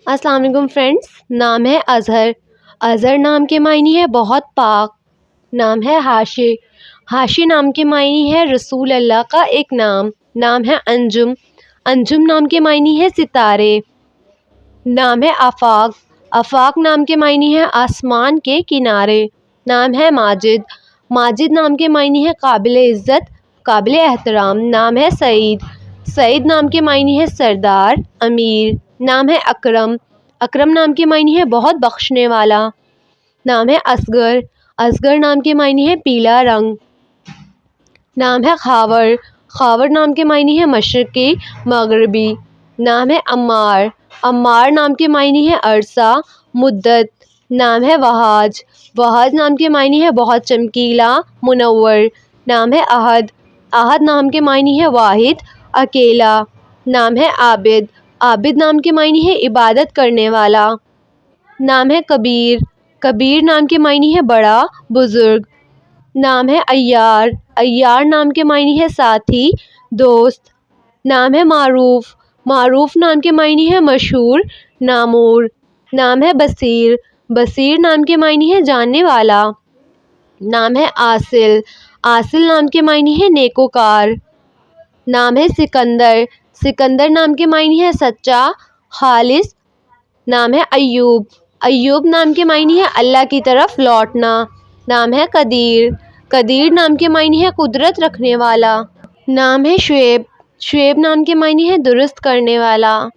السلام علیکم فرینڈس، نام ہے اظہر۔ اظہر نام کے معنی ہے بہت پاک۔ نام ہے حاشی۔ حاشی نام کے معنی ہے رسول اللہ کا ایک نام۔ نام ہے انجم۔ انجم نام کے معنی ہے ستارے۔ نام ہے آفاق۔ آفاق نام کے معنی ہے آسمان کے کنارے۔ نام ہے ماجد۔ ماجد نام کے معنی ہے قابل عزت، قابل احترام۔ نام ہے سعید۔ سعید نام کے معنی ہے سردار، امیر۔ نام ہے اکرم۔ اکرم نام کے معنی ہے بہت بخشنے والا۔ نام ہے اصغر۔ اصغر نام کے معنی ہے پیلا رنگ۔ نام ہے خاور۔ خاور نام کے معنی ہے مشرقی، مغربی۔ نام ہے عمار۔ عمار نام کے معنی ہے عرصہ، مدت۔ نام ہے وہاج۔ وہاج نام کے معنی ہے بہت چمکیلا، منور۔ نام ہے احد۔ احد نام کے معنی ہے واحد، اکیلا۔ نام ہے عابد۔ عابد نام کے معنی ہے عبادت کرنے والا۔ نام ہے کبیر۔ کبیر نام کے معنی ہے بڑا، بزرگ۔ نام ہے عیار۔ عیار نام کے معنی ہے ساتھی، دوست۔ نام ہے معروف۔ معروف نام کے معنی ہے مشہور، نامور۔ نام ہے بصیر۔ بصیر نام کے معنی ہے جاننے والا۔ نام ہے عاصل۔ عاصل نام کے معنی ہے نیکوکار۔ نام ہے سکندر۔ سکندر نام کے معنی ہے سچا، خالص۔ نام ہے ایوب۔ ایوب نام کے معنی ہے اللہ کی طرف لوٹنا۔ نام ہے قدیر۔ قدیر نام کے معنی ہے قدرت رکھنے والا۔ نام ہے شعیب۔ شعیب نام کے معنی ہے درست کرنے والا۔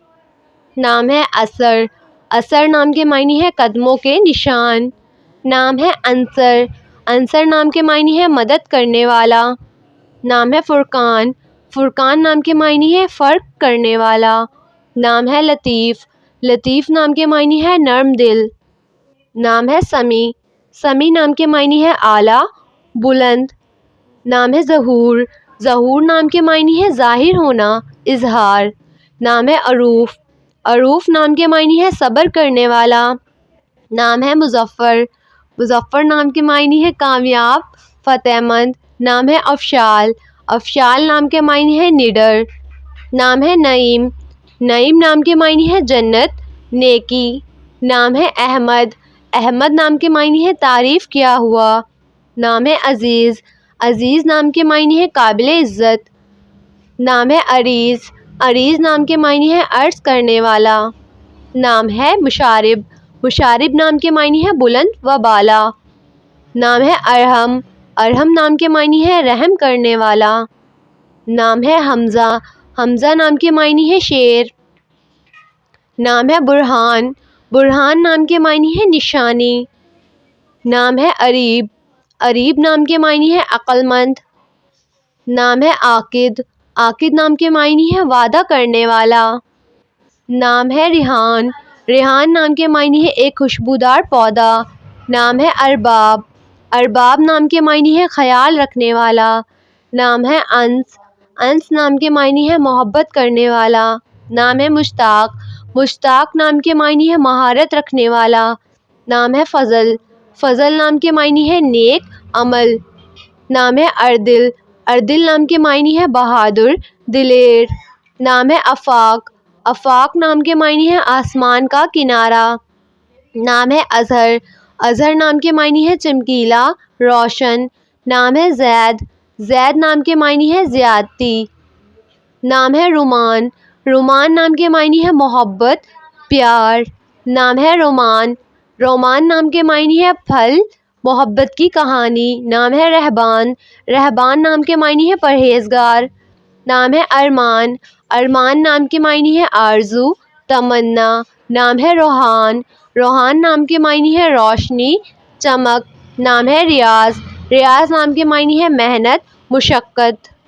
نام ہے اثر۔ اثر نام کے معنی ہے قدموں کے نشان۔ نام ہے انصر۔ انصر نام کے معنی ہے مدد کرنے والا۔ نام ہے فرقان۔ فرقان نام کے معنی ہے فرق کرنے والا۔ نام ہے لطیف۔ لطیف نام کے معنی ہے نرم دل۔ نام ہے سمیع۔ سمیع نام کے معنی ہے اعلیٰ، بلند۔ نام ہے ظہور۔ ظہور نام کے معنی ہے ظاہر ہونا، اظہار۔ نام ہے عروف۔ عروف نام کے معنی ہے صبر کرنے والا۔ نام ہے مظفر۔ مظفر نام کے معنی ہے کامیاب، فتح مند۔ نام ہے افشال۔ افشال نام کے معنی ہے نڈر۔ نام ہے نعیم۔ نعیم نام کے معنی ہے جنت، نیکی۔ نام ہے احمد۔ احمد نام کے معنی ہے تعریف کیا ہوا۔ نام ہے عزیز۔ عزیز نام کے معنی ہے قابل عزت۔ نام ہے عریض۔ عریض نام کے معنی ہے عرض کرنے والا۔ نام ہے مشارب۔ مشارب نام کے معنی ہے بلند و بالا۔ نام ہے ارحم۔ ارحم نام کے معنی ہے رحم کرنے والا۔ نام ہے حمزہ۔ حمزہ نام کے معنی ہے شیر۔ نام ہے برہان۔ برہان نام کے معنی ہے نشانی۔ نام ہے اریب۔ اریب نام کے معنی ہے عقل مند۔ نام ہے عاقد۔ عاقد نام کے معنی ہے وعدہ کرنے والا۔ نام ہے ریحان۔ ریحان نام کے معنی ہے ایک خوشبودار پودا۔ نام ہے ارباب۔ ارباب نام کے معنی ہے خیال رکھنے والا۔ نام ہے انس۔ انس نام کے معنی ہے محبت کرنے والا۔ نام ہے مشتاق۔ مشتاق نام کے معنی ہے مہارت رکھنے والا۔ نام ہے فضل۔ فضل نام کے معنی ہے نیک عمل۔ نام ہے اردل۔ اردل نام کے معنی ہے بہادر، دلیر۔ نام ہے آفاق۔ آفاق نام کے معنی ہے آسمان کا کنارہ۔ نام ہے اظہر۔ اظہر نام کے معنی ہے چمکیلا، روشن۔ نام ہے زید۔ زید نام کے معنی ہے زیادتی۔ نام ہے رومان۔ رومان نام کے معنی ہے محبت، پیار۔ نام ہے رومان۔ رومان نام کے معنی ہے پھل، محبت کی کہانی۔ نام ہے رہبان۔ رہبان نام کے معنی ہے پرہیزگار۔ نام ہے ارمان۔ ارمان نام کے معنی ہے آرزو، تمنا۔ نام ہے روحان۔ روحان نام کے معنی ہے روشنی، چمک۔ نام ہے ریاض۔ ریاض نام کے معنی ہے محنت، مشقت۔